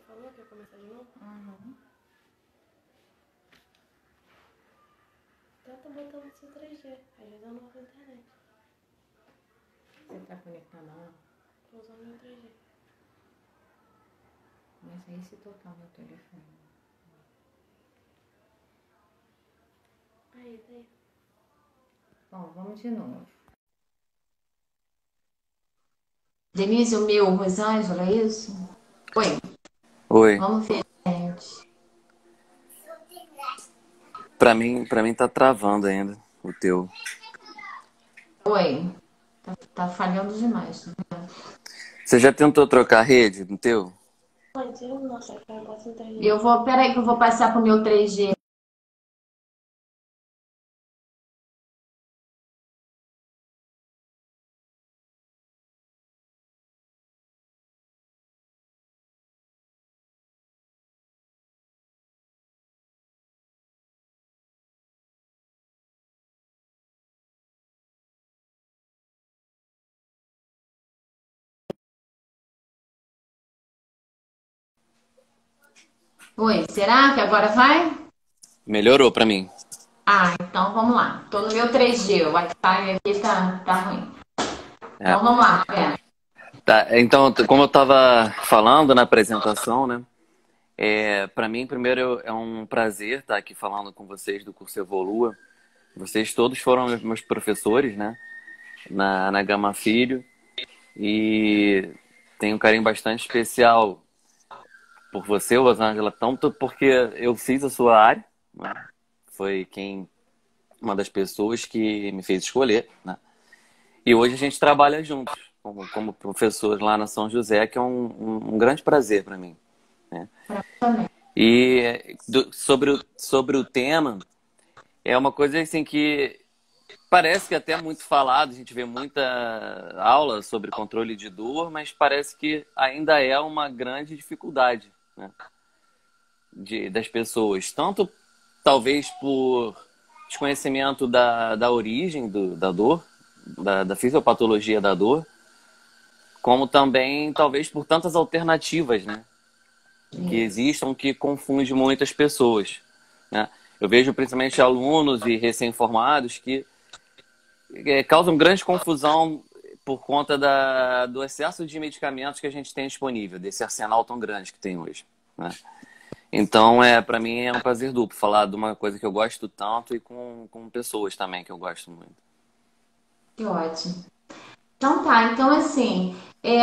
falou que ia começar de novo? Uhum. Tenta botar no seu 3G. Às vezes eu não uso a internet. Você tá conectando lá? Tô usando meu 3G. Mas aí se tocar meu telefone. Aí, daí. Bom, vamos de novo. Denise, o meu, Rosângela, é isso? Oi, Oi. vamos ver, gente. Pra mim tá travando ainda o teu. Oi, tá falhando demais, né? Você já tentou trocar a rede no teu? Pode ser? Nossa, eu quero botar no 3G. Peraí que eu vou passar pro meu 3G. Oi, será que agora vai? Melhorou pra mim. Ah, então vamos lá. Tô no meu 3G, o Wi-Fi aqui tá ruim. É. Então vamos lá, Pé. Tá, então, como eu tava falando na apresentação, né? Para mim, primeiro, é um prazer estar aqui falando com vocês do curso Evolua. Vocês todos foram meus professores, né? Na Gama Filho. E tenho um carinho bastante especial por você, Rosângela, tanto porque eu fiz a sua área, né? Foi uma das pessoas que me fez escolher, né? E hoje a gente trabalha juntos, como professores lá na São José, que é um grande prazer para mim, né? E sobre o tema, é uma coisa assim que parece que é até muito falado, a gente vê muita aula sobre controle de dor, mas parece que ainda é uma grande dificuldade, né, das pessoas. Tanto talvez por desconhecimento da origem da dor, da fisiopatologia da dor, como também talvez por tantas alternativas, né, que existam que confunde muitas pessoas, né? Eu vejo principalmente alunos e recém-formados que causam grande confusão por conta do excesso de medicamentos que a gente tem disponível, desse arsenal tão grande que tem hoje, né? Então, para mim é um prazer duplo falar de uma coisa que eu gosto tanto e com pessoas também que eu gosto muito. Que ótimo. Então tá, então assim,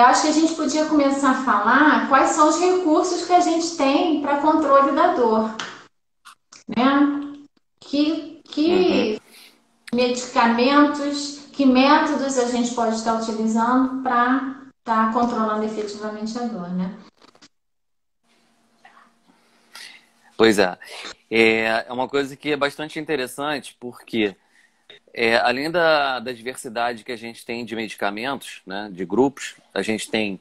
acho que a gente podia começar a falar quais são os recursos que a gente tem para controle da dor, né? Que Uhum. medicamentos, que métodos a gente pode estar utilizando para estar controlando efetivamente a dor, né? Pois é. É uma coisa que é bastante interessante porque, além da diversidade que a gente tem de medicamentos, né, de grupos, a gente tem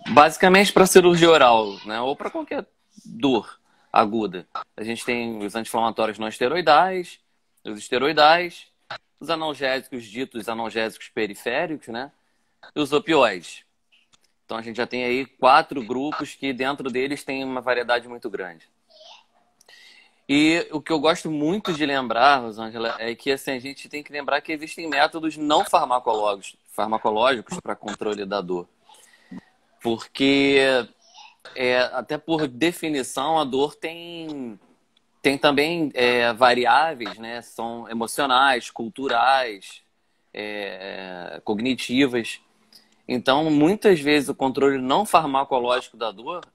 basicamente para cirurgia oral, né, ou para qualquer dor aguda. A gente tem os anti-inflamatórios não esteroidais, os esteroidais, os analgésicos ditos analgésicos periféricos, né, e os opioides. Então a gente já tem aí 4 grupos que dentro deles tem uma variedade muito grande. E o que eu gosto muito de lembrar, Rosângela, é que assim, a gente tem que lembrar que existem métodos não farmacológicos para controle da dor. Porque, até por definição, a dor tem também variáveis, né? São emocionais, culturais, cognitivas. Então, muitas vezes, o controle não farmacológico da dor,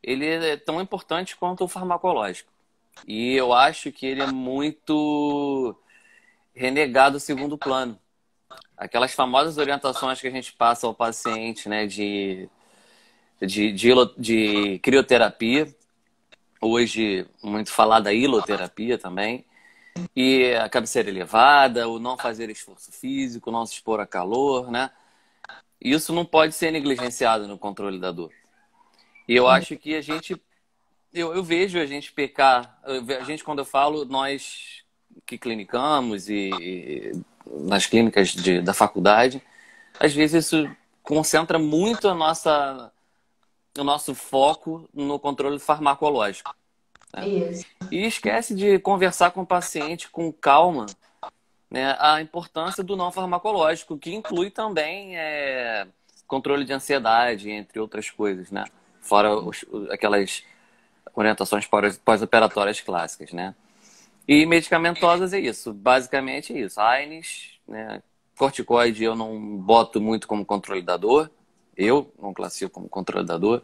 ele é tão importante quanto o farmacológico. E eu acho que ele é muito renegado ao segundo plano. Aquelas famosas orientações que a gente passa ao paciente, né, de crioterapia, hoje muito falada hiloterapia também, e a cabeceira elevada, o não fazer esforço físico, não se expor a calor, né? Isso não pode ser negligenciado no controle da dor. E eu acho que eu vejo a gente pecar, a gente, quando eu falo, nós que clinicamos e nas clínicas da faculdade, às vezes isso concentra muito o nosso foco no controle farmacológico, né? Isso. E esquece de conversar com o paciente com calma, né, a importância do não farmacológico, que inclui também controle de ansiedade, entre outras coisas, né? Fora aquelas orientações pós-operatórias clássicas, né? E medicamentosas é isso, basicamente é isso. AINES, né? Corticoide eu não boto muito como controle da dor, eu não classifico como controle da dor.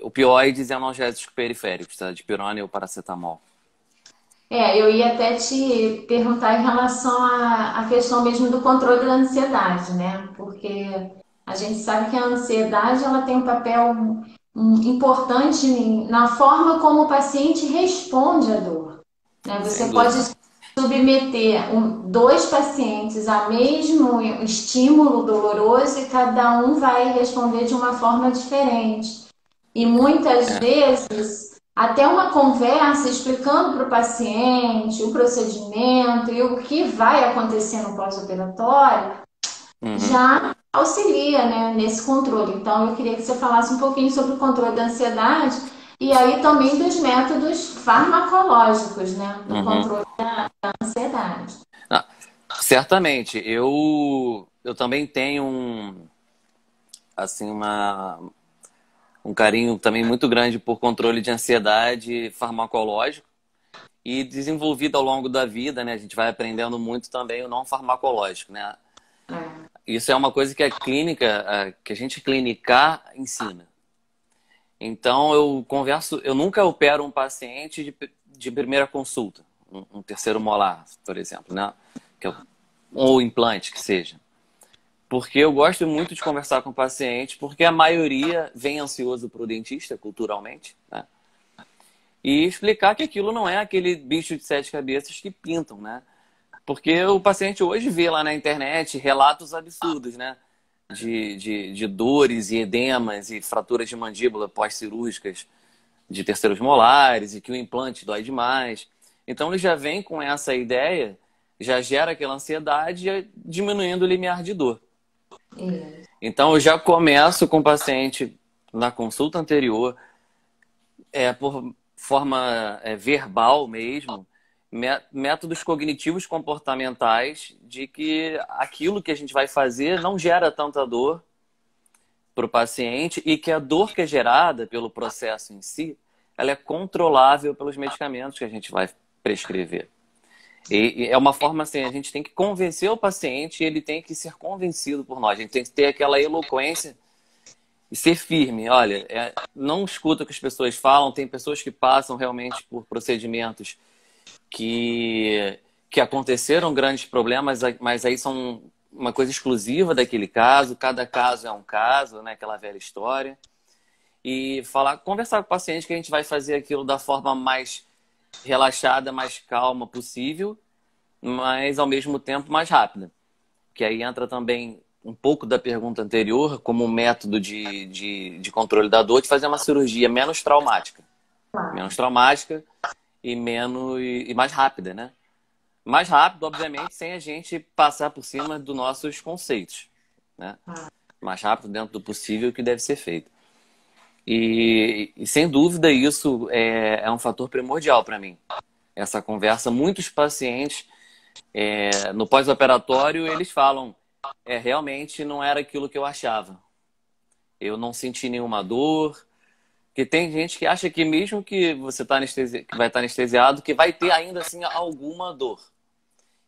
Opioides e analgésicos periféricos, tá? Dipirona e o paracetamol. Eu ia até te perguntar em relação à questão mesmo do controle da ansiedade, né? Porque a gente sabe que a ansiedade ela tem um papel importante na forma como o paciente responde à dor, né? Você Sem pode dúvida. submeter dois pacientes a mesmo estímulo doloroso e cada um vai responder de uma forma diferente. E muitas É. vezes, até uma conversa explicando para o paciente o procedimento e o que vai acontecer no pós-operatório Uhum. já auxilia, né, nesse controle. Então, eu queria que você falasse um pouquinho sobre o controle da ansiedade e aí também dos métodos farmacológicos, né, do Uhum. controle da ansiedade. Ah, certamente. Eu também tenho assim, um carinho também muito grande por controle de ansiedade farmacológico e desenvolvido ao longo da vida, né? A gente vai aprendendo muito também o não farmacológico, né? É. Isso é uma coisa que a clínica, que a gente clinicar ensina. Então, eu nunca opero um paciente de primeira consulta, um terceiro molar, por exemplo, né? Ou implante, que seja. Porque eu gosto muito de conversar com o paciente, porque a maioria vem ansioso para o dentista, culturalmente, né? E explicar que aquilo não é aquele bicho de sete cabeças que pintam, né? Porque o paciente hoje vê lá na internet relatos absurdos, né? De dores e edemas e fraturas de mandíbula pós-cirúrgicas de terceiros molares e que o implante dói demais. Então ele já vem com essa ideia, já gera aquela ansiedade, diminuindo o limiar de dor. Isso. Então eu já começo com o paciente na consulta anterior, por forma verbal mesmo, métodos cognitivos comportamentais de que aquilo que a gente vai fazer não gera tanta dor para o paciente e que a dor que é gerada pelo processo em si, ela é controlável pelos medicamentos que a gente vai prescrever. E é uma forma assim, a gente tem que convencer o paciente e ele tem que ser convencido por nós. A gente tem que ter aquela eloquência e ser firme. Olha, não escuta o que as pessoas falam. Tem pessoas que passam realmente por procedimentos que aconteceram grandes problemas, mas aí são uma coisa exclusiva daquele caso. Cada caso é um caso, né? Aquela velha história. E conversar com o paciente que a gente vai fazer aquilo da forma mais relaxada, mais calma possível, mas ao mesmo tempo mais rápida. Que aí entra também um pouco da pergunta anterior, como um método de controle da dor, de fazer uma cirurgia menos traumática. Menos traumática e mais rápida, né? Mais rápido, obviamente, sem a gente passar por cima dos nossos conceitos, né? Mais rápido dentro do possível que deve ser feito. E sem dúvida isso é um fator primordial para mim. Essa conversa, muitos pacientes no pós-operatório eles falam, realmente não era aquilo que eu achava. Eu não senti nenhuma dor. Porque tem gente que acha que mesmo que você que vai estar anestesiado, que vai ter ainda assim alguma dor.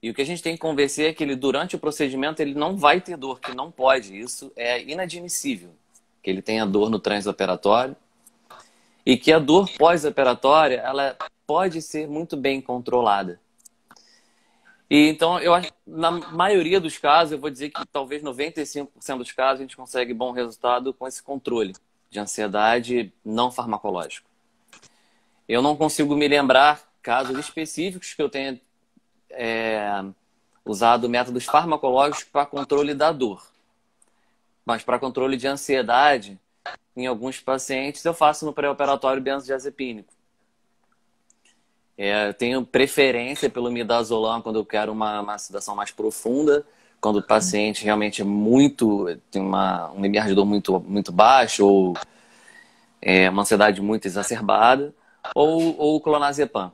E o que a gente tem que convencer é que ele, durante o procedimento, ele não vai ter dor, que não pode. Isso é inadmissível. Que ele tenha dor no transoperatório. E que a dor pós-operatória, ela pode ser muito bem controlada. E então, eu acho, na maioria dos casos, eu vou dizer que talvez 95% dos casos, a gente consegue bom resultado com esse controle de ansiedade não farmacológico. Eu não consigo me lembrar casos específicos que eu tenha usado métodos farmacológicos para controle da dor. Mas para controle de ansiedade, em alguns pacientes, eu faço no pré-operatório benzodiazepínico. Eu tenho preferência pelo midazolam quando eu quero uma sedação mais profunda, quando o paciente realmente é muito, tem um limiar de dor muito baixo, ou uma ansiedade muito exacerbada, ou o clonazepam,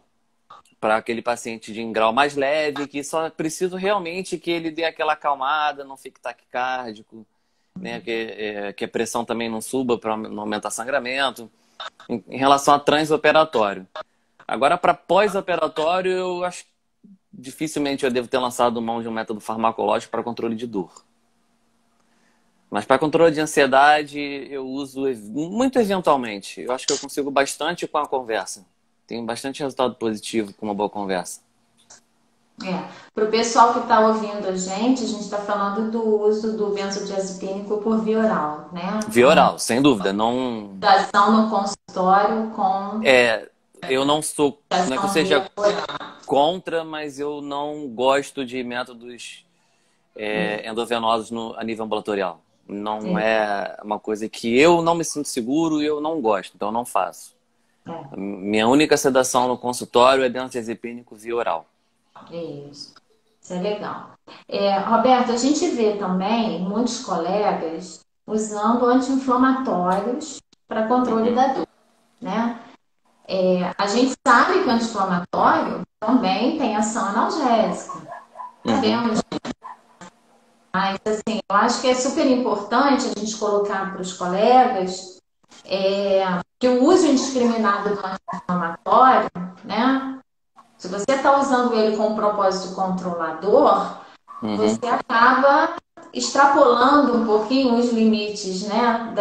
para aquele paciente de grau mais leve, que só preciso realmente que ele dê aquela acalmada, não fique taquicárdico, né? Que a pressão também não suba para não aumentar sangramento. Em relação a transoperatório. Agora, para pós-operatório, eu acho que dificilmente eu devo ter lançado mão de um método farmacológico para controle de dor. Mas para controle de ansiedade, eu uso muito eventualmente. Eu acho que eu consigo bastante com a conversa. Tenho bastante resultado positivo com uma boa conversa. Para o pessoal que está ouvindo a gente está falando do uso do benzodiazepínico por via oral, né? Via oral, sem dúvida. Não... Ação no consultório com... eu não sou... Não é que eu seja via oral. contra, mas eu não gosto de métodos endovenosos a nível ambulatorial. Não é uma coisa que eu não me sinto seguro e eu não gosto, então eu não faço. Minha única sedação no consultório é benzodiazepínico via oral. Isso é legal. Roberto, a gente vê também muitos colegas usando anti-inflamatórios para controle da dor, né? A gente sabe que o anti-inflamatório também tem ação analgésica. Sabemos. Mas, assim, eu acho que é super importante a gente colocar para os colegas que o uso indiscriminado do anti-inflamatório, né? Se você está usando ele com um propósito controlador, você acaba extrapolando um pouquinho os limites, né,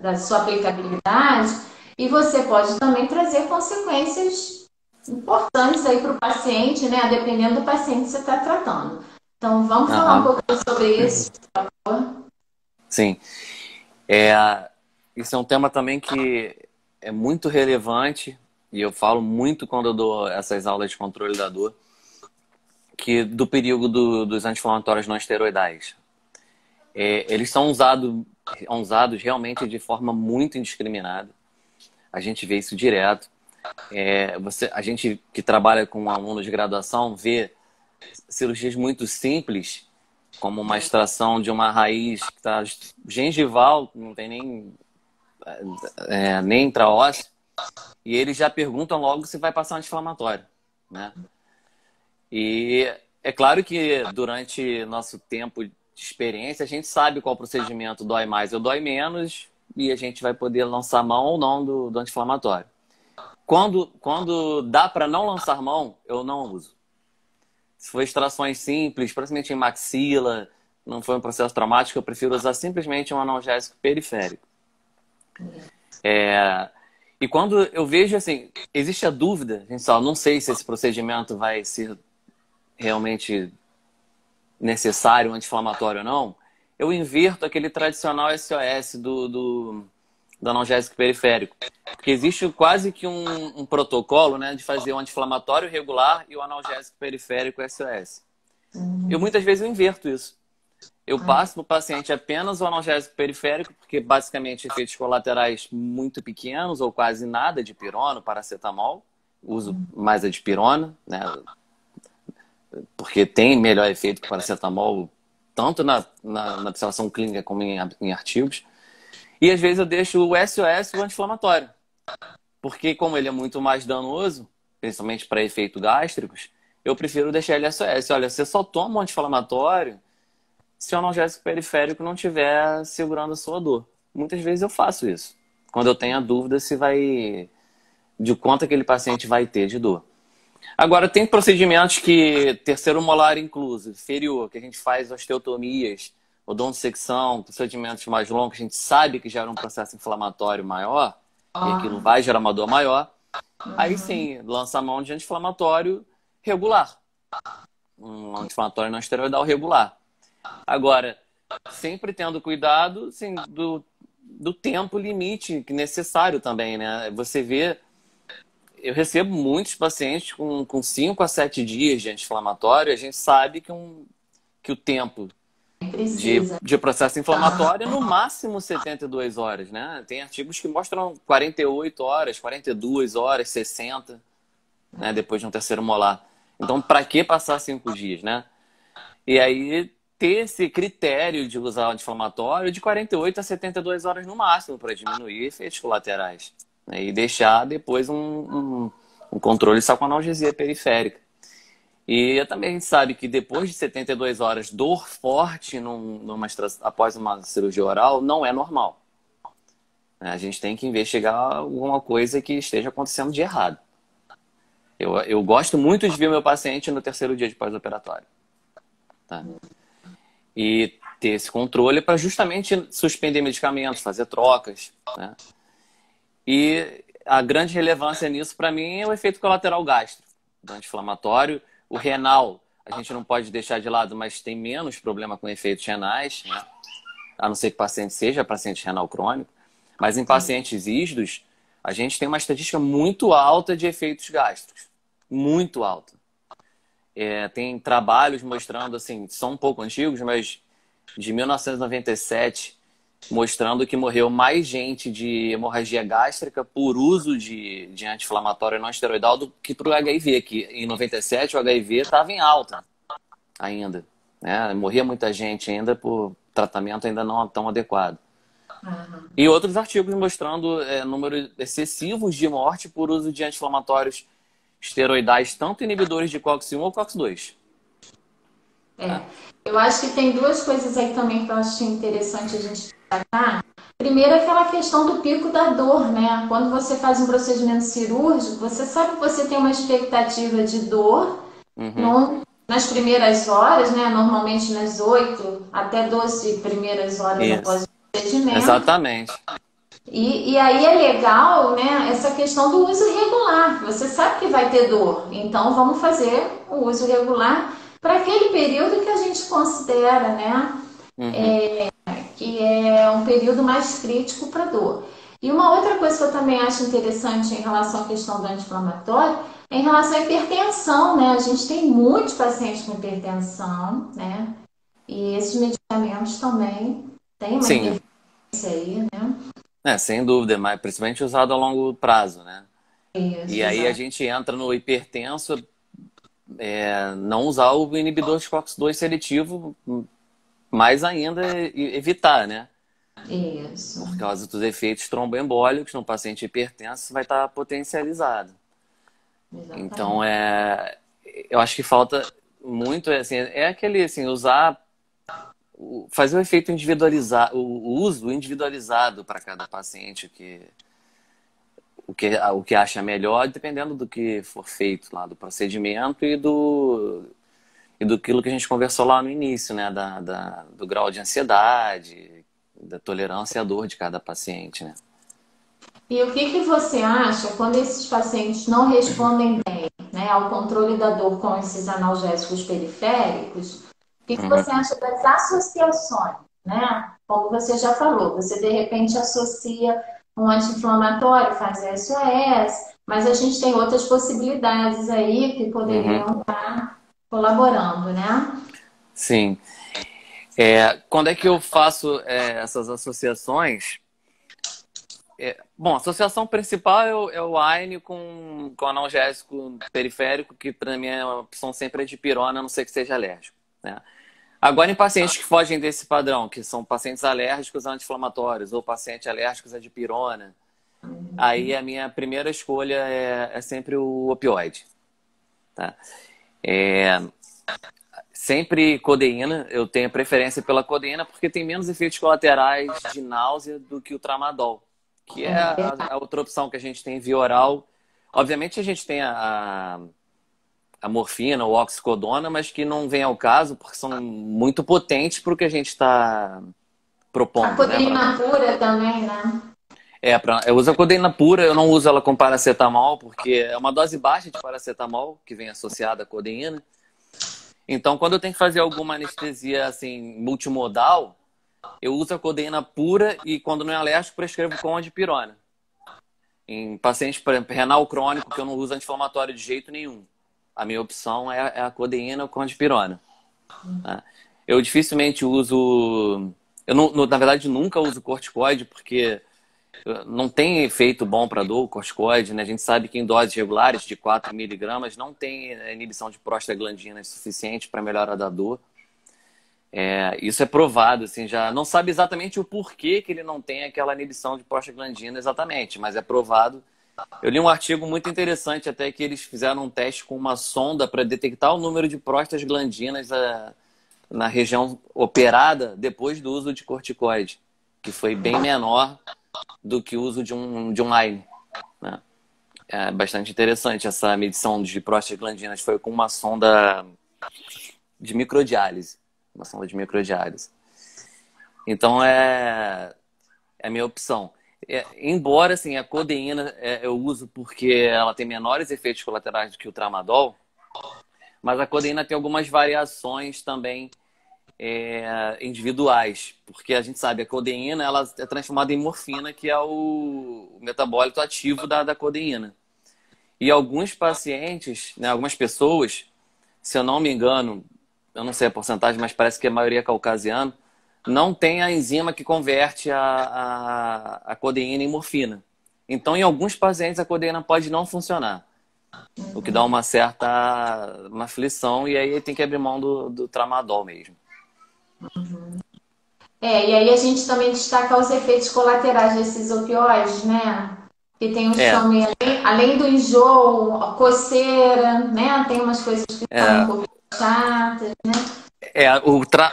da sua aplicabilidade, e você pode também trazer consequências importantes aí para o paciente, né, dependendo do paciente que você está tratando. Então, vamos falar um pouquinho sobre isso, por favor. Sim. Isso é um tema também que é muito relevante, e eu falo muito quando eu dou essas aulas de controle da dor, do perigo dos anti-inflamatórios não esteroidais. Eles são usados realmente de forma muito indiscriminada. A gente vê isso direto. A gente que trabalha com alunos de graduação vê cirurgias muito simples, como uma extração de uma raiz que está gengival, não tem nem intraósseo, e eles já perguntam logo se vai passar anti-inflamatório, né? E é claro que durante nosso tempo de experiência, a gente sabe qual procedimento dói mais ou dói menos, e a gente vai poder lançar mão ou não do anti-inflamatório. Quando dá para não lançar mão, eu não uso. Se for extrações simples, principalmente em maxila, não foi um processo traumático, eu prefiro usar simplesmente um analgésico periférico. E quando eu vejo assim, existe a dúvida, gente, não sei se esse procedimento vai ser realmente necessário, anti-inflamatório ou não, eu inverto aquele tradicional SOS do analgésico periférico. Porque existe quase que um protocolo, né, de fazer o anti-inflamatório regular e o analgésico periférico SOS. Eu muitas vezes eu inverto isso. Eu passo para o paciente apenas o analgésico periférico, porque basicamente efeitos colaterais muito pequenos ou quase nada de pirona, paracetamol. Uso mais a dipirona, né, porque tem melhor efeito que o paracetamol, tanto na observação clínica como em artigos. E às vezes eu deixo o SOS, o anti-inflamatório. Porque como ele é muito mais danoso, principalmente para efeitos gástricos, eu prefiro deixar ele SOS. Olha, você só toma um anti-inflamatório se o analgésico periférico não estiver segurando a sua dor. Muitas vezes eu faço isso. Quando eu tenho a dúvida de quanto aquele paciente vai ter de dor. Agora, tem procedimentos que, terceiro molar incluso, inferior, que a gente faz osteotomias, odontosecção, procedimentos mais longos, a gente sabe que gera um processo inflamatório maior, e aquilo vai gerar uma dor maior. Aí sim, lança a mão de anti-inflamatório regular. Um anti-inflamatório não esteroidal regular. Agora, sempre tendo cuidado assim, do tempo limite necessário também, né? Você vê, eu recebo muitos pacientes com 5 a 7 dias de anti-inflamatório, a gente sabe que o tempo de processo inflamatório é no máximo 72 horas, né? Tem artigos que mostram 48 horas, 42 horas, 60, né? Depois de um terceiro molar. Então, para que passar 5 dias, né? E aí ter esse critério de usar o anti-inflamatório de 48 a 72 horas no máximo para diminuir efeitos colaterais, né? E deixar depois um controle só com analgesia periférica. E também a gente sabe que depois de 72 horas, dor forte após uma cirurgia oral não é normal. A gente tem que investigar alguma coisa que esteja acontecendo de errado. Eu gosto muito de ver meu paciente no terceiro dia de pós-operatório. Tá? E ter esse controle para justamente suspender medicamentos, fazer trocas, né? E a grande relevância nisso, para mim, é o efeito colateral gástrico do anti-inflamatório. O renal, a gente não pode deixar de lado, mas tem menos problema com efeitos renais, né? A não ser que o paciente seja paciente renal crônico. Mas em pacientes ígidos, a gente tem uma estatística muito alta de efeitos gástricos. Muito alta. Tem trabalhos mostrando, assim, são um pouco antigos, mas de 1997, mostrando que morreu mais gente de hemorragia gástrica por uso de anti-inflamatório não esteroidal do que para o HIV, que em 97 o HIV estava em alta ainda, né? Morria muita gente ainda por tratamento ainda não tão adequado. Uhum. E outros artigos mostrando números excessivos de morte por uso de anti-inflamatórios esteroidais, tanto inibidores de COX-1 ou COX-2. Eu acho que tem duas coisas aí também que eu acho interessante a gente destacar. Primeiro, aquela questão do pico da dor, né? Quando você faz um procedimento cirúrgico, você sabe que você tem uma expectativa de dor nas primeiras horas, né? Normalmente nas 8 até 12 primeiras horas após o procedimento. Exatamente. E aí é legal, né, essa questão do uso regular. Você sabe que vai ter dor, então vamos fazer o uso regular para aquele período que a gente considera, né, que é um período mais crítico para dor. E uma outra coisa que eu também acho interessante em relação à questão do anti-inflamatório é em relação à hipertensão, né? A gente tem muitos pacientes com hipertensão, né? E esses medicamentos também têm uma interferência aí, né? Sem dúvida, mas principalmente usado a longo prazo, né? Isso, e aí a gente entra no hipertenso, não usar o inibidor de COX-2 seletivo, mais ainda evitar, né? Isso. Por causa dos efeitos tromboembólicos no paciente hipertenso vai estar potencializado. Exatamente. Então, eu acho que falta muito, assim, aquele, assim, fazer o efeito individualizado, o uso individualizado para cada paciente, o que acha melhor, dependendo do que for feito lá, do procedimento e do que a gente conversou lá no início, né? Do grau de ansiedade, da tolerância à dor de cada paciente, né? E o que você acha quando esses pacientes não respondem bem, né, ao controle da dor com esses analgésicos periféricos? O que você acha das associações, né? Como você já falou, você de repente associa um anti-inflamatório, faz SOS, mas a gente tem outras possibilidades aí que poderiam estar colaborando, né? Sim. Quando é que eu faço essas associações? Bom, a associação principal é o AINE com analgésico periférico, que para mim é uma opção sempre de pirona, a não ser que seja alérgico, né? Agora, em pacientes que fogem desse padrão, que são pacientes alérgicos a anti-inflamatórios ou pacientes alérgicos a dipirona, aí a minha primeira escolha é sempre o opioide, tá? Sempre codeína, eu tenho preferência pela codeína porque tem menos efeitos colaterais de náusea do que o tramadol, que é a outra opção que a gente tem via oral. Obviamente a gente tem a morfina ou oxicodona, mas que não vem ao caso porque são muito potentes para o que a gente está propondo. A codeína pura também, né? Eu uso a codeína pura, eu não uso ela com paracetamol, porque é uma dose baixa de paracetamol que vem associada à codeína. Então, quando eu tenho que fazer alguma anestesia assim, multimodal, eu uso a codeína pura e, quando não é alérgico, prescrevo com a dipirona. Em pacientes, por exemplo, renal crônico, que eu não uso anti-inflamatório de jeito nenhum, a minha opção é a codeína com a dipirona. Tá? Eu dificilmente uso... na verdade, nunca uso corticoide, porque não tem efeito bom para dor, o corticoide, né? A gente sabe que em doses regulares de 4 miligramas não tem inibição de prostaglandinas suficiente para melhorar da dor. Isso é provado, assim, já não sabe exatamente o porquê que ele não tem aquela inibição de prostaglandina exatamente, mas é provado. Eu li um artigo muito interessante até que eles fizeram um teste com uma sonda para detectar o número de prostaglandinas na região operada depois do uso de corticoide, que foi bem menor do que o uso de um AINE, né? É bastante interessante essa medição de prostaglandinas. Foi com uma sonda de microdiálise. Uma sonda de microdiálise. Então, é a minha opção. Embora, assim, a codeína eu uso porque ela tem menores efeitos colaterais do que o tramadol, mas a codeína tem algumas variações também individuais, porque a gente sabe, a codeína ela é transformada em morfina, que é o metabólito ativo da codeína. E alguns pacientes, né, algumas pessoas, se eu não me engano, eu não sei a porcentagem, mas parece que a maioria é caucasiana, não tem a enzima que converte a codeína em morfina. Então, em alguns pacientes, a codeína pode não funcionar, o que dá uma certa aflição, e aí tem que abrir mão do tramadol mesmo. E aí a gente também destaca os efeitos colaterais desses opioides, né? Que tem os também, além do enjoo, a coceira, né? Tem umas coisas que são um pouco chatas, né?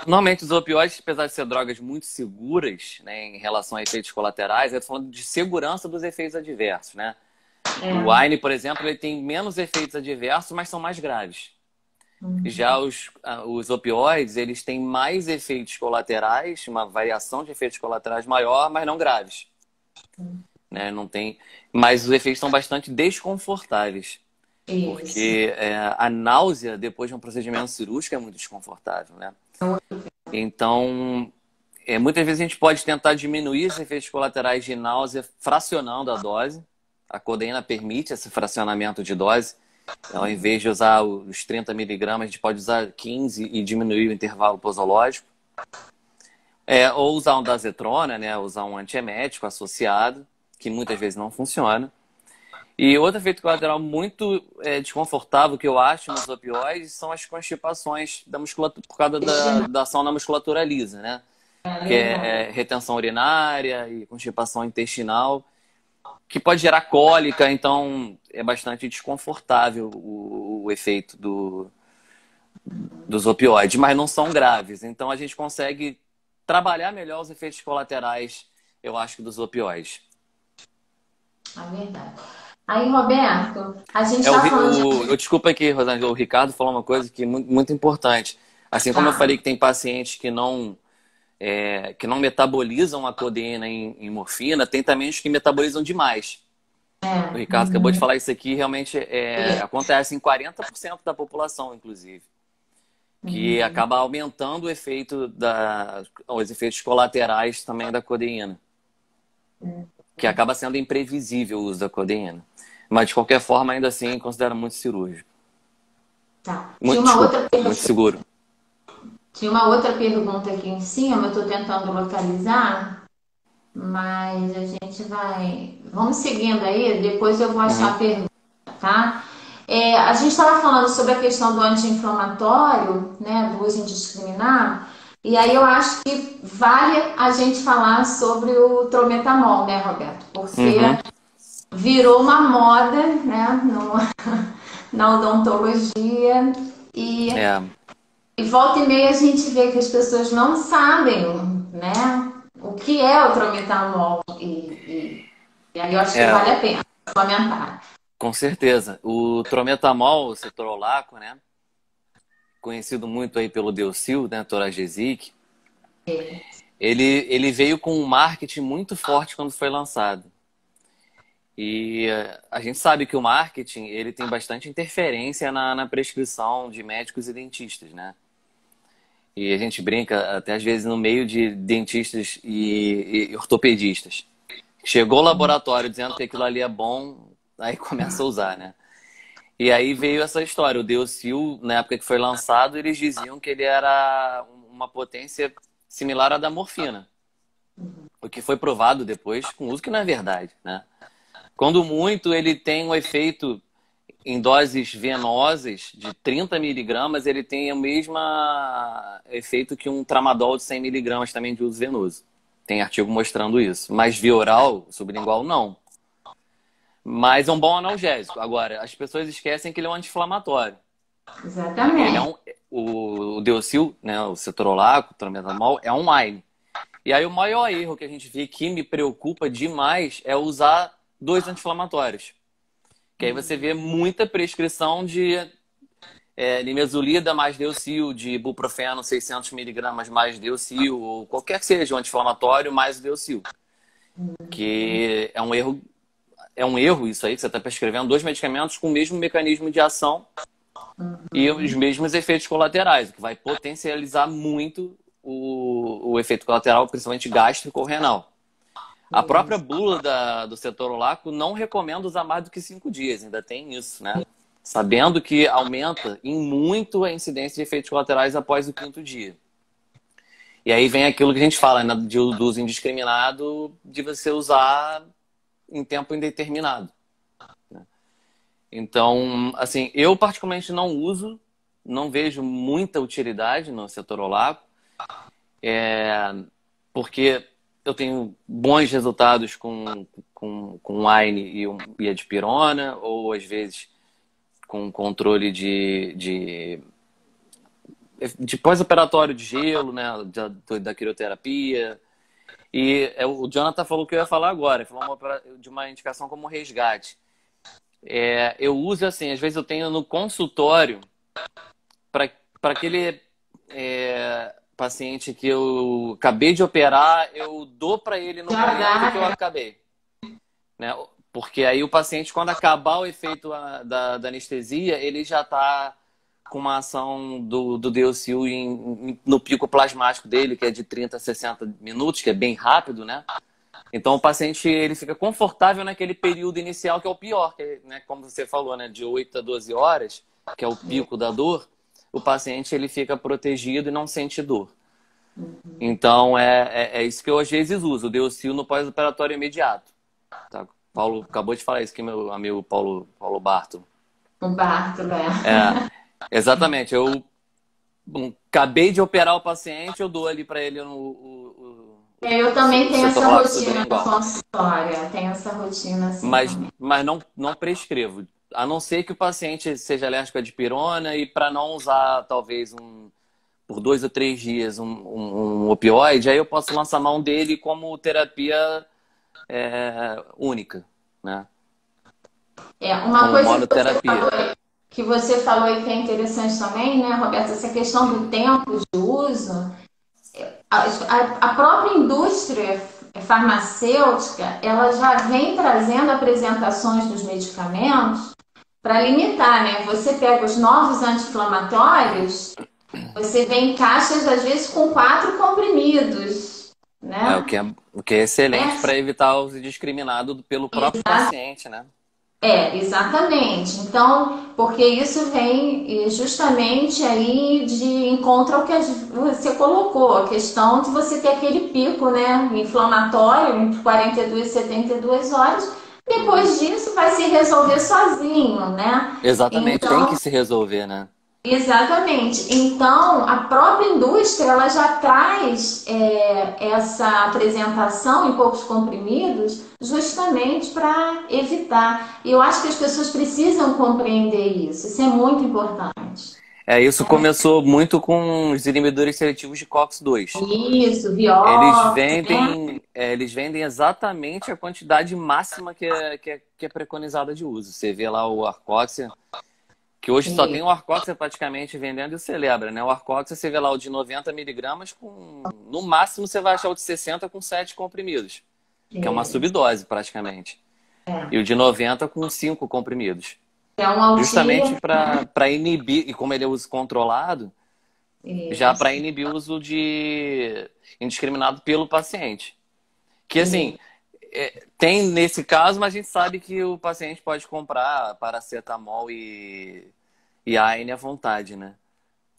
Normalmente os opioides, apesar de ser drogas muito seguras, né, em relação a efeitos colaterais, eu tô falando de segurança dos efeitos adversos, né? O AINE, por exemplo, ele tem menos efeitos adversos, mas são mais graves. Já os opioides, eles têm mais efeitos colaterais, uma variação de efeitos colaterais maior, mas não graves. Né? Não tem... Mas os efeitos são bastante desconfortáveis. Isso. Porque a náusea, depois de um procedimento cirúrgico, é muito desconfortável, né? Então, muitas vezes a gente pode tentar diminuir esses efeitos colaterais de náusea fracionando a dose. A codeína permite esse fracionamento de dose. Então, ao invés de usar os 30 miligramas, a gente pode usar 15 e diminuir o intervalo posológico. Ou usar um dazetrona, né? Usar um antiemético associado, que muitas vezes não funciona. E outro efeito colateral muito desconfortável que eu acho nos opioides são as constipações da musculatura, por causa da ação na musculatura lisa, né? Que é retenção urinária e constipação intestinal, que pode gerar cólica, então é bastante desconfortável o efeito dos opioides, mas não são graves. Então a gente consegue trabalhar melhor os efeitos colaterais, eu acho, dos opioides. É verdade. Aí, Roberto, a gente está falando... Desculpa aqui, Rosângela, o Ricardo falou uma coisa que é muito, muito importante. Assim como eu falei que tem pacientes que não metabolizam a codeína em morfina, tem também os que metabolizam demais. O Ricardo acabou de falar isso aqui, realmente acontece em 40% da população, inclusive. Que acaba aumentando o efeito os efeitos colaterais também da codeína. Que acaba sendo imprevisível o uso da codeína. Mas, de qualquer forma, ainda assim, considero muito cirúrgico. Tá. Muito seguro. Tinha uma outra pergunta aqui em cima, eu estou tentando localizar, mas a gente vai... Vamos seguindo aí, depois eu vou achar a pergunta, tá? A gente estava falando sobre a questão do anti-inflamatório, né, do uso indiscriminado, e aí eu acho que vale a gente falar sobre o trometamol, né, Roberto? Porque virou uma moda, né, na odontologia e volta e meia a gente vê que as pessoas não sabem, né, o que é o trometamol e aí eu acho que vale a pena comentar. Com certeza. O trometamol, o cetrolaco, né, conhecido muito aí pelo Delsil, né, Toragesic, ele veio com um marketing muito forte quando foi lançado. E a gente sabe que o marketing ele tem bastante interferência na prescrição de médicos e dentistas, né? E a gente brinca até às vezes no meio de dentistas e ortopedistas. Chegou o laboratório dizendo que aquilo ali é bom, aí começa a usar, né? E aí veio essa história. O Delsil, na época que foi lançado, eles diziam que ele era uma potência similar à da morfina. O que foi provado depois com uso que não é verdade, né? Quando muito, ele tem um efeito em doses venosas de 30 miligramas, ele tem o mesmo efeito que um tramadol de 100 miligramas também de uso venoso. Tem artigo mostrando isso. Mas via oral, sublingual, não. Mas é um bom analgésico. Agora, as pessoas esquecem que ele é um anti-inflamatório. Exatamente. Ele é o Deocil, né, o cetrolaco, o trometamol, é um AINE. E aí o maior erro que a gente vê que me preocupa demais é usar 2 anti-inflamatórios. Que aí você vê muita prescrição de nimesulida mais Deocil, de ibuprofeno 600 miligramas mais Deocil, ou qualquer que seja o anti-inflamatório mais o Deocil. Que é um erro isso aí, que você está prescrevendo 2 medicamentos com o mesmo mecanismo de ação e os mesmos efeitos colaterais, o que vai potencializar muito o efeito colateral, principalmente gástrico ou renal. A própria bula do cetorolaco não recomenda usar mais do que 5 dias, ainda tem isso, né? Sabendo que aumenta em muito a incidência de efeitos colaterais após o 5º dia. E aí vem aquilo que a gente fala, né, do uso indiscriminado, de você usar em tempo indeterminado. Então, assim, eu particularmente não uso, não vejo muita utilidade no cetorolaco, porque eu tenho bons resultados com AINE e a dipirona, ou às vezes com controle de pós-operatório de gelo, né, da crioterapia. E o Jonathan falou o que eu ia falar agora, ele falou de uma indicação como resgate. Eu uso assim, às vezes eu tenho no consultório para aquele paciente que eu acabei de operar, eu dou para ele no momento que eu acabei, né? Porque aí o paciente, quando acabar o efeito da anestesia, ele já está com uma ação do Deocil no pico plasmático dele, que é de 30 a 60 minutos, que é bem rápido, né? Então o paciente ele fica confortável naquele período inicial, que é o pior, que, né, como você falou, né, de 8 a 12 horas, que é o pico da dor, o paciente ele fica protegido e não sente dor. Então é isso que eu às vezes uso, o Deocil no pós-operatório imediato. Tá? Paulo acabou de falar isso, que é meu amigo Paulo Barto. O Barto, né? Exatamente. Eu acabei de operar o paciente, eu dou ali para ele eu também tenho essa rotina no consultório, tenho essa rotina assim. Mas não prescrevo. A não ser que o paciente seja alérgico à dipirona e para não usar, talvez, por 2 ou 3 dias, um opioide, aí eu posso lançar mão dele como terapia única, né? Uma coisa que você falou e que é interessante também, né, Roberto, essa questão do tempo de uso. A própria indústria farmacêutica, ela já vem trazendo apresentações dos medicamentos para limitar, né? Você pega os novos anti-inflamatórios, você vê em caixas, às vezes, com 4 comprimidos, né? O que é excelente para evitar o uso indiscriminado pelo próprio paciente, né? Exatamente. Então, porque isso vem justamente aí de encontro ao que você colocou, a questão de você ter aquele pico, né, inflamatório entre 42 e 72 horas. Depois disso vai se resolver sozinho, né? Exatamente, então, tem que se resolver, né? Exatamente. Então, a própria indústria ela já traz essa apresentação em poucos comprimidos justamente para evitar. E eu acho que as pessoas precisam compreender isso. Isso é muito importante. Isso começou muito com os inibidores seletivos de COX-2. Isso, Vioxx, eles vendem exatamente a quantidade máxima que é preconizada de uso. Você vê lá o Arcoxia, que hoje só tem o Arcoxia praticamente vendendo e o Celebra, né? O Arcoxia, você vê lá o de 90 miligramas, no máximo você vai achar o de 60 com 7 comprimidos, que é uma subdose praticamente. E o de 90 com 5 comprimidos. Justamente para inibir, e como ele é uso controlado, já para inibir o uso indiscriminado pelo paciente. Que assim, tem nesse caso, mas a gente sabe que o paciente pode comprar paracetamol e AINE à vontade, né?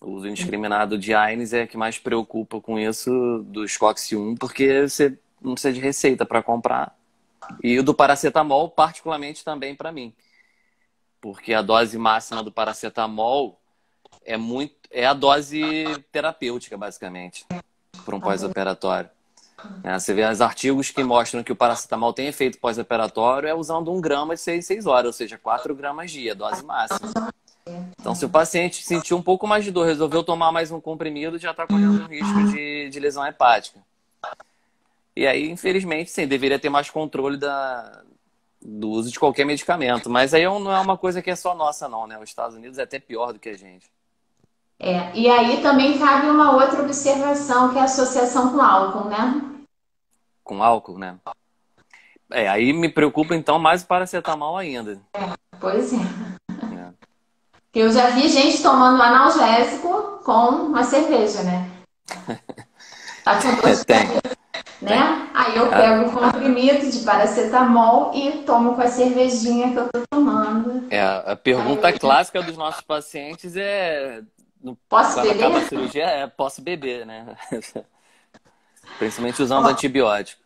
O uso indiscriminado de AINES é que mais preocupa com isso dos COX-1, porque você não precisa de receita para comprar. E o do paracetamol, particularmente também para mim. porque a dose máxima do paracetamol é a dose terapêutica, basicamente, para um pós-operatório. Você vê os artigos que mostram que o paracetamol tem efeito pós-operatório usando 1 grama de 6 horas, ou seja, 4 gramas dia, dose máxima. Então, se o paciente sentiu um pouco mais de dor, resolveu tomar mais um comprimido, já está correndo um risco de lesão hepática. E aí, infelizmente, sim, deveria ter mais controle do uso de qualquer medicamento. Mas aí não é uma coisa que é só nossa, não, né? Os Estados Unidos é até pior do que a gente. E aí também cabe uma outra observação, que é a associação com álcool, né? Com álcool, né? Aí me preocupa, então, mais o paracetamol ainda. Pois é. Eu já vi gente tomando analgésico com uma cerveja, né? Tá com dor de cabeça, né? Aí eu pego um comprimido de paracetamol e tomo com a cervejinha que eu tô tomando. A pergunta clássica dos nossos pacientes é... Posso quando beber? acaba a cirurgia, posso beber, né? Principalmente usando antibiótico.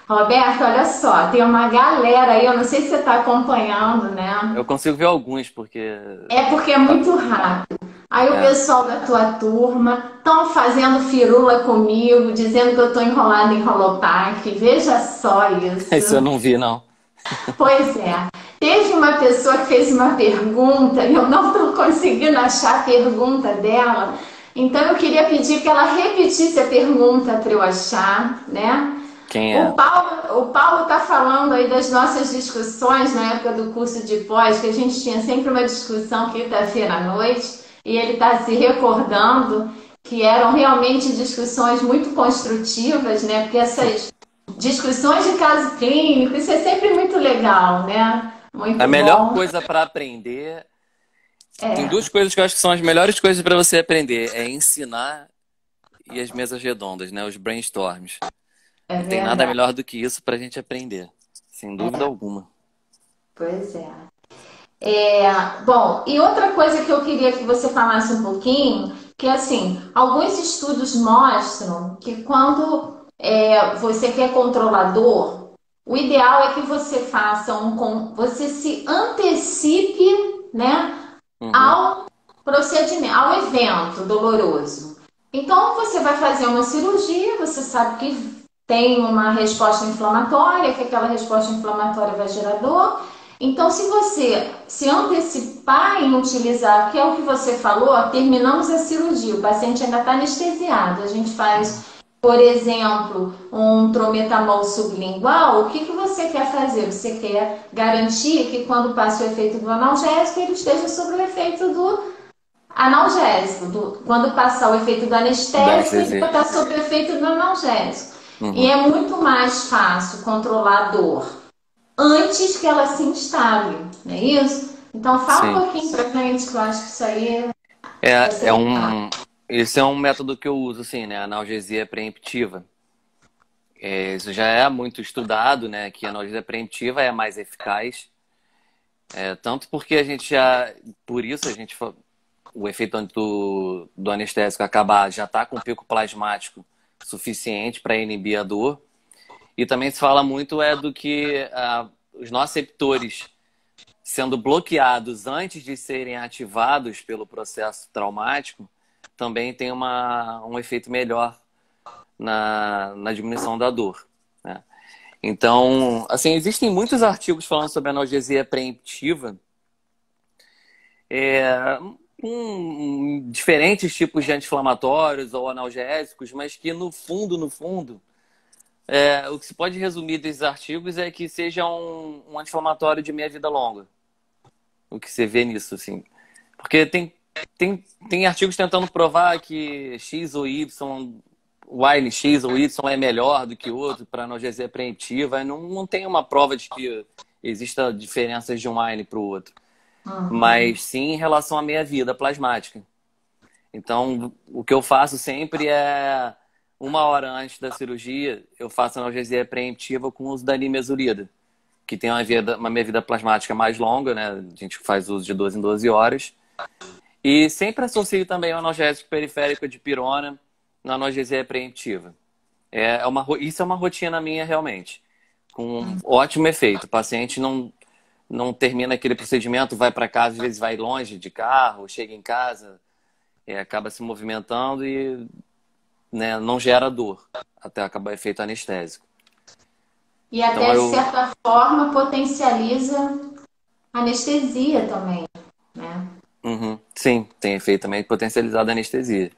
Roberto, olha só, tem uma galera aí, eu não sei se você está acompanhando, né? Eu consigo ver alguns, porque... É porque é muito rápido. Aí o pessoal da tua turma estão fazendo firula comigo, dizendo que eu estou enrolada em Holopac. Veja só isso. Isso eu não vi, não. Pois é. Teve uma pessoa que fez uma pergunta e eu não estou conseguindo achar a pergunta dela. Então eu queria pedir que ela repetisse a pergunta para eu achar, né? Quem é? O Paulo está falando aí das nossas discussões na época do curso de pós, que a gente tinha sempre uma discussão quinta-feira à noite, e ele está se recordando que eram realmente discussões muito construtivas, né? Porque essas discussões de caso clínico, isso é sempre muito legal, né? Muito A melhor bom. coisa para aprender... Tem 2 coisas que eu acho que são as melhores coisas para você aprender. É ensinar e as mesas redondas, né? Os brainstorms. Não tem nada melhor do que isso para a gente aprender. Sem dúvida alguma. Pois é. Bom, e outra coisa que eu queria que você falasse um pouquinho, que assim, alguns estudos mostram que quando você quer controlador, o ideal é que você faça você se antecipe, né, ao procedimento, ao evento doloroso. Então, você vai fazer uma cirurgia, você sabe que tem uma resposta inflamatória, que aquela resposta inflamatória vai gerar dor. Então, se você se antecipar em utilizar, que é o que você falou, terminamos a cirurgia, o paciente ainda está anestesiado, a gente faz, por exemplo, um trometamol sublingual, o que você quer fazer? Você quer garantir que quando passa o efeito do analgésico, ele esteja sob o efeito do analgésico, quando passar o efeito do anestésico, ele vai estar sob o efeito do analgésico. E é muito mais fácil controlar a dor antes que ela se instale, não é isso? Então fala um pouquinho pra gente, que eu acho que isso aí esse é um método que eu uso, assim, né? Analgesia preemptiva. Isso já é muito estudado, né? Que a analgesia preemptiva é mais eficaz. Tanto porque a gente o efeito do anestésico acabar já está com pico plasmático suficiente para inibir a dor. E também se fala muito do que os nociceptores sendo bloqueados antes de serem ativados pelo processo traumático também tem um efeito melhor na diminuição da dor, né? Então, assim, existem muitos artigos falando sobre analgesia preemptiva com diferentes tipos de anti-inflamatórios ou analgésicos, mas que no fundo, o que se pode resumir desses artigos é que seja um anti-inflamatório de meia-vida longa. O que você vê nisso, assim. Porque tem artigos tentando provar que X ou Y, X ou Y é melhor do que outro para analgesia preemptiva. Não tem uma prova de que exista diferenças de um Y para o outro. Mas sim em relação à meia-vida plasmática. Então, o que eu faço sempre é 1 hora antes da cirurgia, eu faço analgesia preemptiva com o uso da nimesulida, que tem uma meia-vida plasmática mais longa, né? A gente faz uso de 12 em 12 horas. E sempre associo também o analgésico periférico de pirona na analgesia preemptiva. Isso é uma rotina minha, realmente, com um ótimo efeito. O paciente não termina aquele procedimento, vai para casa, às vezes vai longe de carro, chega em casa, acaba se movimentando e, né, não gera dor até acabar o efeito anestésico. E até, Então de certa forma, potencializa a anestesia também, né? Uhum, sim, tem efeito também potencializado a anestesia.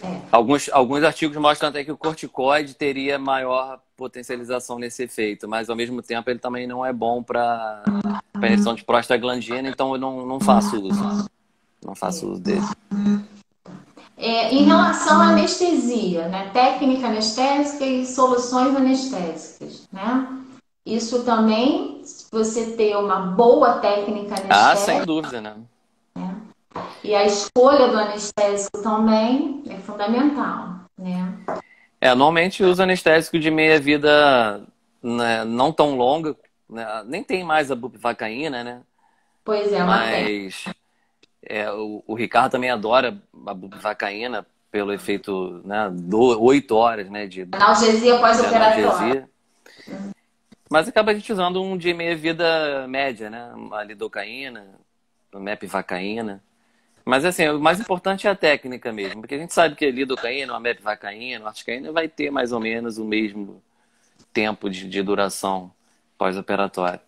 É. Alguns artigos mostram até que o corticoide teria maior potencialização nesse efeito, mas ao mesmo tempo ele também não é bom para injeção de prostaglandina, então eu não faço uso. Não faço uso dele. Em relação à anestesia, né? Técnica anestésica e soluções anestésicas, né? Isso também, se você ter uma boa técnica Ah, sem anestésica, dúvida, né? e a escolha do anestésico também é fundamental, né? Normalmente uso anestésico de meia-vida, né, não tão longa, né? Nem tem mais a bupivacaína, né? Pois é, uma técnica. Mas o Ricardo também adora a bupivacaína pelo efeito, né, 8 horas, né, de Analgesia pós-operatória. analgesia. Mas acaba a gente usando um de meia-vida média, né? A lidocaína, a mepivacaína. Mas assim, o mais importante é a técnica mesmo, porque a gente sabe que a lidocaína, a mepivacaína, a articaína vai ter mais ou menos o mesmo tempo de duração pós-operatória.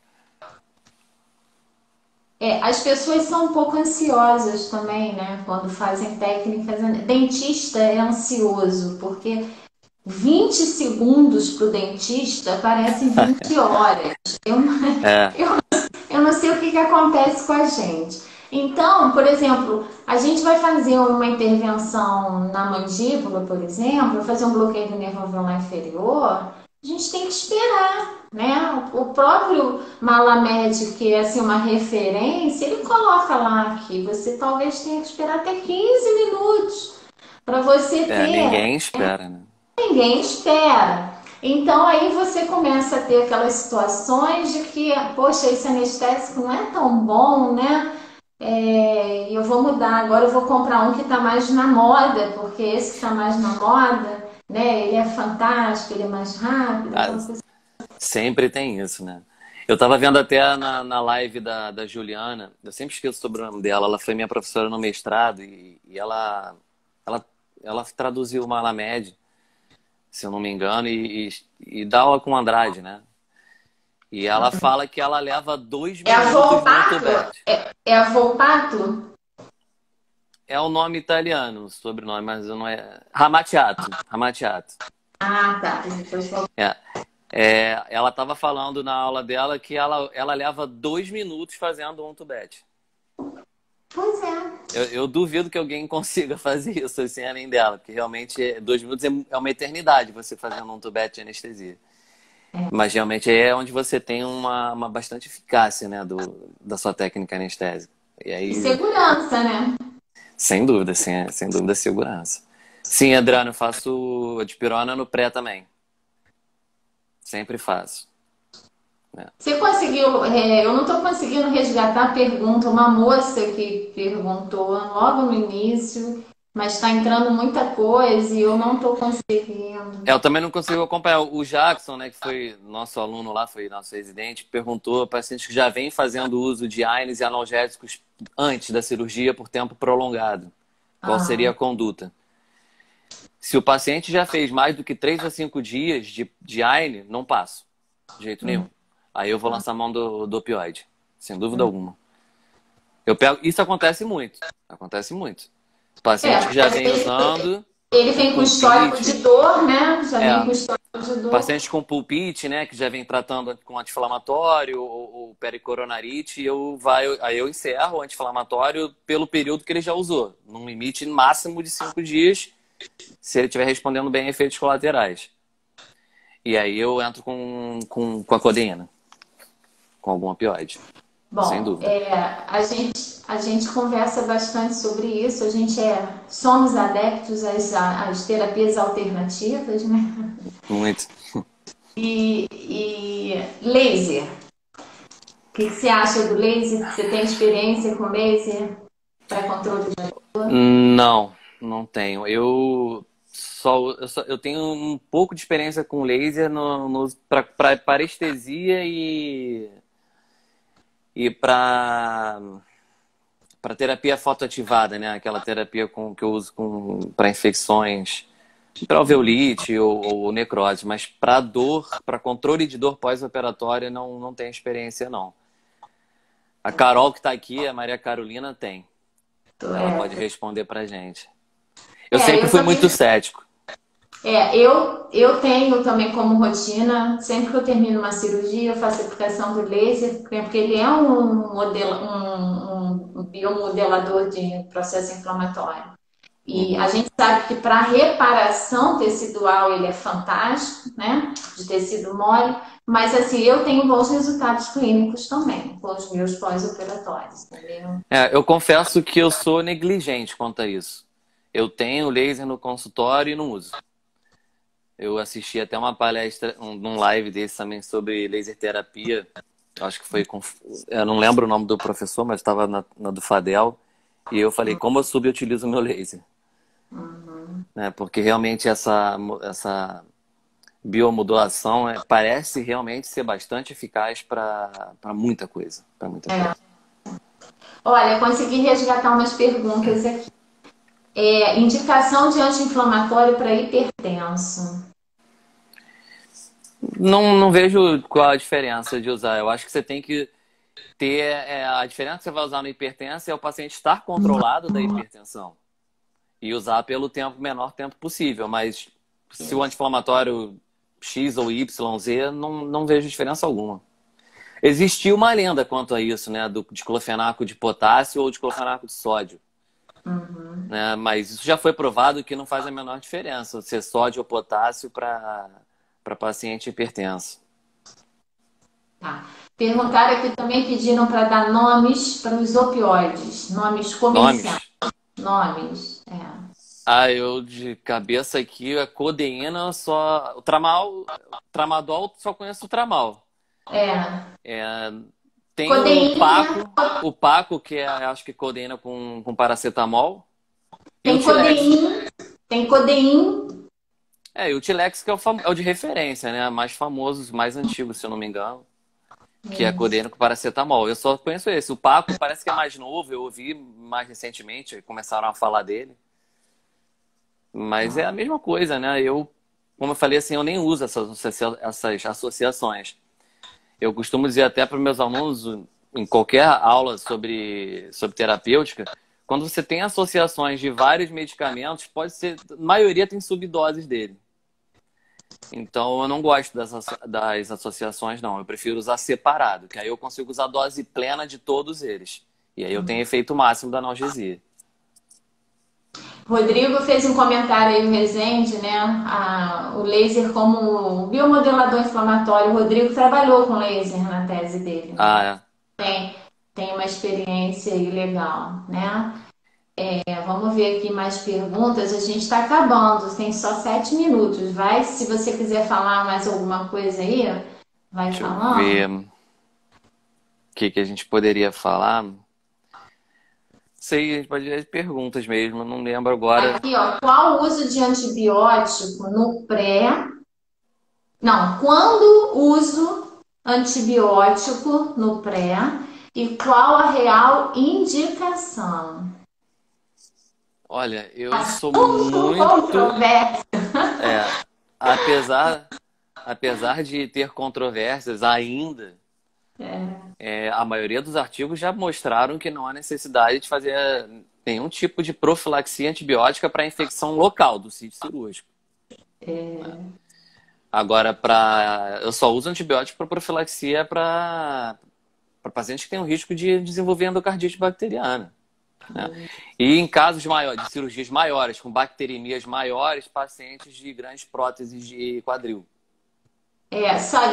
As pessoas são um pouco ansiosas também, né? Quando fazem técnicas. Dentista é ansioso, porque 20 segundos para o dentista parecem 20 horas. Eu, É, eu não sei o que acontece com a gente. Então, por exemplo, a gente vai fazer uma intervenção na mandíbula, por exemplo, fazer um bloqueio do nervo alveolar inferior, a gente tem que esperar, né? O próprio Malamed, que é assim, uma referência, ele coloca lá que você talvez tenha que esperar até 15 minutos para você ter. ninguém espera, né? Ninguém espera. Então aí você começa a ter aquelas situações de que, poxa, esse anestésico não é tão bom, né? Eu vou mudar, agora eu vou comprar um que está mais na moda, porque esse que está mais na moda, né? Ele é fantástico, ele é mais rápido. Então, Sempre tem isso, né? Eu tava vendo até na live da Juliana, eu sempre esqueço sobre o nome dela, ela foi minha professora no mestrado e ela traduziu o Malamed, se eu não me engano, e dá aula com o Andrade, né? E ela fala que ela leva 2 é a minutos no Volpato? tubete. É a Volpato? É o nome italiano, o sobrenome, mas não é... Ramatiato. Ah, tá. Ela estava falando na aula dela que ela leva 2 minutos fazendo um tubete. Pois é. Eu duvido que alguém consiga fazer isso assim, além dela, porque realmente 2 minutos é uma eternidade você fazendo um tubete de anestesia. Mas realmente é onde você tem uma bastante eficácia, né, da sua técnica anestésica. E aí, Segurança, né? sem dúvida, sem dúvida, segurança. Sim, Adriano, eu faço a dipirona no pré também. Sempre faço. Você conseguiu, eu não estou conseguindo resgatar a pergunta, uma moça que perguntou logo no início, mas está entrando muita coisa e eu não estou conseguindo. Eu também não consigo acompanhar. O Jackson, né, que foi nosso aluno lá, foi nosso residente, perguntou a pacientes que já vêm fazendo uso de AINES e analgésicos antes da cirurgia por tempo prolongado. Qual seria a conduta? Se o paciente já fez mais do que 3 a 5 dias de AINE, não passo. De jeito nenhum. Aí eu vou lançar a mão do opioide. Sem dúvida alguma. Isso acontece muito. Acontece muito. O paciente que já vem usando... Ele vem com histórico de dor, né? Já vem com histórico de dor. Paciente com pulpite, né? Que já vem tratando com anti-inflamatório ou pericoronarite, aí eu encerro o anti-inflamatório pelo período que ele já usou. Num limite máximo de 5 dias, se ele estiver respondendo bem a efeitos colaterais. E aí eu entro com a codeína. Com algum opioide. Bom, sem dúvida. A gente conversa bastante sobre isso. A gente somos adeptos às terapias alternativas, né? Muito. E laser. O que você acha do laser? Você tem experiência com laser para controle de dor? Não tenho. Eu tenho um pouco de experiência com laser para parestesia E para terapia fotoativada, né? Aquela terapia que eu uso para infecções, para alveolite ou necrose, mas para dor, para controle de dor pós-operatória, não tem experiência, não. A Carol que está aqui, a Maria Carolina, tem. Ela pode responder para gente. Eu sempre fui muito cético. Eu tenho também como rotina, sempre que eu termino uma cirurgia, eu faço a aplicação do laser, porque ele é um biomodelador de processo inflamatório. E a gente sabe que para reparação tecidual ele é fantástico, né? De tecido mole, mas assim, eu tenho bons resultados clínicos também com os meus pós-operatórios, entendeu? Eu confesso que eu sou negligente quanto a isso. Eu tenho laser no consultório e não uso. Eu assisti até uma palestra, num live desse também sobre laser terapia. Acho que foi com... Eu não lembro o nome do professor, mas estava na do Fadel. E eu falei, como eu subutilizo o meu laser? Porque realmente essa biomodulação parece realmente ser bastante eficaz para muita coisa. Pra muita coisa. Olha, consegui resgatar umas perguntas aqui. Indicação de anti-inflamatório para hipertenso. Não vejo qual a diferença de usar. Eu acho que você tem que ter... a diferença que você vai usar no hipertenso é o paciente estar controlado da hipertensão. E usar pelo menor tempo possível. Mas se o anti-inflamatório X ou Y, Z, não vejo diferença alguma. Existia uma lenda quanto a isso, né? De diclofenaco de potássio ou diclofenaco de sódio. Né? Mas isso já foi provado que não faz a menor diferença ser sódio ou potássio para paciente hipertenso. Tá. Perguntaram aqui também, pediram para dar nomes para os opioides, nomes comerciais. Nomes, eu de cabeça aqui, a codeína só... O tramadol, só conheço o tramal. Tem codeína. O Paco, que acho que codeína com paracetamol. Tem codeína. Tem codeína. E o Tilex, que é o de referência, né? Mais famoso, mais antigo, se eu não me engano. Que é a codeína com paracetamol. Eu só conheço esse. O Paco parece que é mais novo. Eu ouvi mais recentemente. Começaram a falar dele. Mas é a mesma coisa, né? Como eu falei assim, eu nem uso essas associações. Eu costumo dizer até para os meus alunos, em qualquer aula sobre terapêutica, quando você tem associações de vários medicamentos, pode ser... A maioria tem subdoses dele. Então, eu não gosto das associações, não. Eu prefiro usar separado, que aí eu consigo usar a dose plena de todos eles. E aí eu tenho efeito máximo da analgesia. Rodrigo fez um comentário aí no Resende, né? O laser como biomodelador inflamatório. O Rodrigo trabalhou com laser na tese dele. Tem uma experiência aí legal, né? Vamos ver aqui mais perguntas. A gente está acabando, tem só 7 minutos. Se você quiser falar mais alguma coisa aí, vai falando. Deixa eu ver o que a gente poderia falar. Sei, a gente pode ver perguntas mesmo, não lembro agora. Aqui, qual o uso de antibiótico no pré... Não, quando uso antibiótico no pré e qual a real indicação? Olha, eu sou muito... controverso. Apesar de ter controvérsias ainda, a maioria dos artigos já mostraram que não há necessidade de fazer nenhum tipo de profilaxia antibiótica para infecção local do sítio cirúrgico. Agora, eu só uso antibiótico para profilaxia para pacientes que têm um risco de desenvolver endocardite bacteriana. Né? E em casos de cirurgias maiores, com bacteremias maiores, pacientes de grandes próteses de quadril.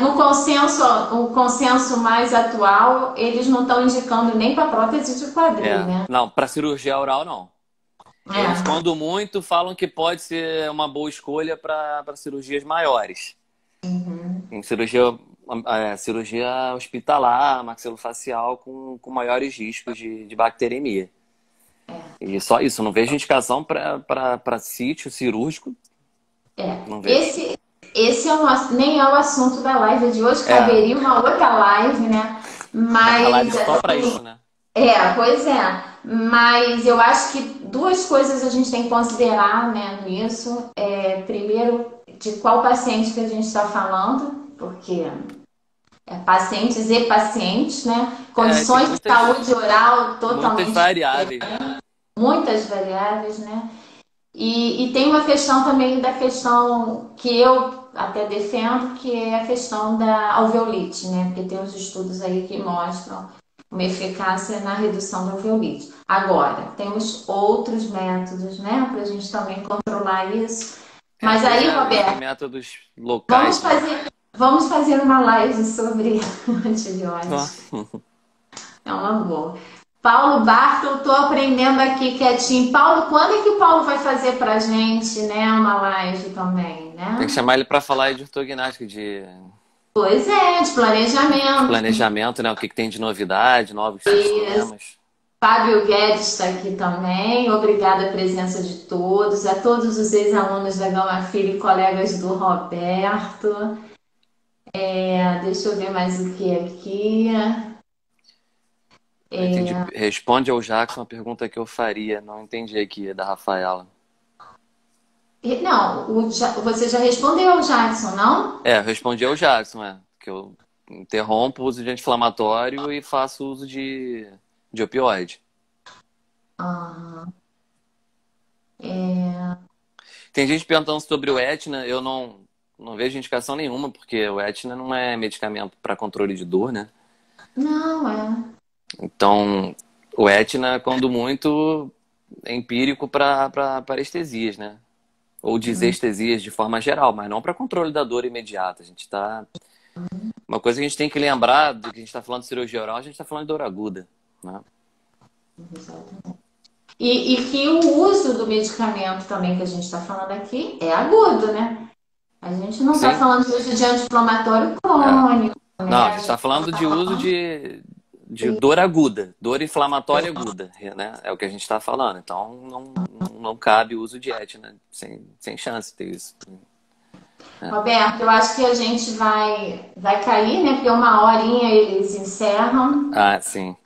No consenso mais atual, eles não estão indicando nem para prótese de quadril, né? Não, para cirurgia oral não. Eles, quando muito, falam que pode ser uma boa escolha para cirurgias maiores. Em cirurgia hospitalar, maxilofacial, com maiores riscos de bacteremia. E só isso, não vejo indicação para sítio cirúrgico. Não vejo. Esse nem é o assunto da live de hoje, caberia uma outra live, né? A live Mas, só pra assim, isso, né? pois é. Mas eu acho que duas coisas a gente tem que considerar, né, nisso. Primeiro, de qual paciente que a gente está falando, porque pacientes e pacientes, né? Tem Condições de saúde oral muitas totalmente variáveis, né? muitas variáveis, né? E tem uma questão também da questão que eu até defendo, que é a questão da alveolite, né? Porque tem uns estudos aí que mostram uma eficácia na redução da alveolite. Agora, temos outros métodos, né? Para a gente também controlar isso. Mas Pois aí, é, existem Roberto, métodos vamos locais, né? fazer, vamos fazer uma live sobre Ó, antibióticos. É uma boa. Paulo Barton, estou aprendendo aqui quietinho. Paulo, quando é que o Paulo vai fazer pra gente, né, uma live também, tem que né? chamar ele para falar aí de ortognática, Pois é, de de planejamento. planejamento, né? O que que tem de novidade, novos Isso. sistemas. Fábio Guedes está aqui também. Obrigada a presença de todos, a todos os ex-alunos da Gama Filho e colegas do Roberto. Deixa eu ver mais o que aqui. Não entendi. Responde ao Jackson a pergunta que eu faria. Não entendi aqui, da Rafaela. Não, você já respondeu, Jackson, não? Eu respondi ao Jackson, que eu interrompo o uso de anti-inflamatório e faço uso de opioide. Ah, Tem gente perguntando sobre o Etna, eu não vejo indicação nenhuma, porque o Etna não é medicamento para controle de dor, né? não, Então, o Etna, quando muito, é empírico para parestesias, né? Ou desestesias de forma geral, mas não para controle da dor imediata. Uma coisa que a gente tem que lembrar do que a gente está falando de cirurgia oral, a gente está falando de dor aguda, né? E que o uso do medicamento também que a gente está falando aqui é agudo, né? A gente não está Sim. falando de uso de anti-inflamatório É. crônico, Não, a né? gente está falando de uso de dor aguda, dor inflamatória aguda, né? É o que a gente está falando. Então, não cabe o uso de Etna, sem chance de ter isso. Roberto, eu acho que a gente vai cair, né? Porque uma horinha eles encerram. Ah, sim.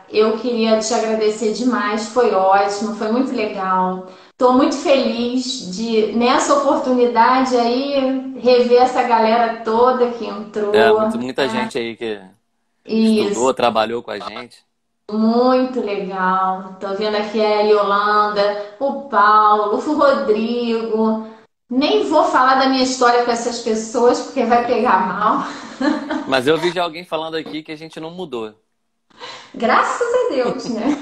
Eu queria te agradecer demais, foi ótimo, foi muito legal. Estou muito feliz de, nessa oportunidade aí, rever essa galera toda que entrou. Muita gente aí que Isso, estudou, trabalhou com a gente. muito legal. Tô vendo aqui a Yolanda, o Paulo, o Rodrigo. Nem vou falar da minha história com essas pessoas, porque vai pegar mal. Mas eu vi de alguém falando aqui que a gente não mudou. Graças a Deus, né?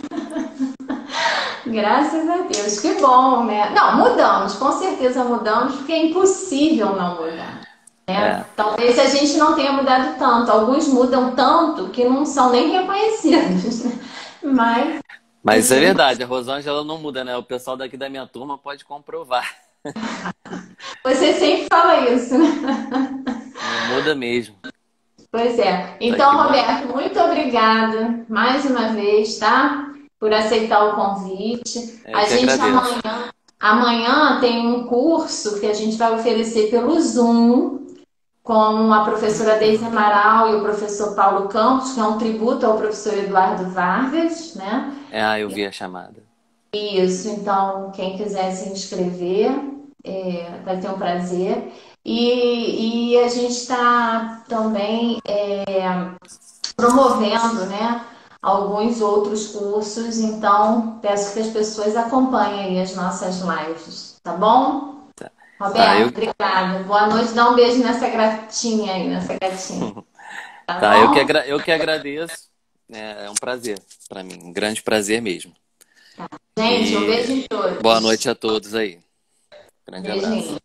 Graças a Deus, que bom, né? Não, mudamos, com certeza mudamos, porque é impossível não mudar, né? Talvez a gente não tenha mudado tanto, alguns mudam tanto que não são nem reconhecidos, né? Mas isso é verdade, a Rosângela não muda, né? O pessoal daqui da minha turma pode comprovar. Você sempre fala isso, né? Não muda mesmo. Pois é. Então, Roberto, muito obrigada mais uma vez, tá? Por aceitar o convite. A gente amanhã tem um curso que a gente vai oferecer pelo Zoom com a professora Deise Amaral e o professor Paulo Campos, que é um tributo ao professor Eduardo Vargas, né? Eu vi a chamada. Isso, então quem quiser se inscrever vai ter um prazer. E a gente está também promovendo, né, alguns outros cursos, então peço que as pessoas acompanhem aí as nossas lives, tá bom? Roberto, obrigada. Boa noite, dá um beijo nessa gatinha aí, nessa gatinha. Tá, eu que agradeço. É um prazer para mim, um grande prazer mesmo. Gente, um beijo em todos. Boa noite a todos aí. Grande abraço.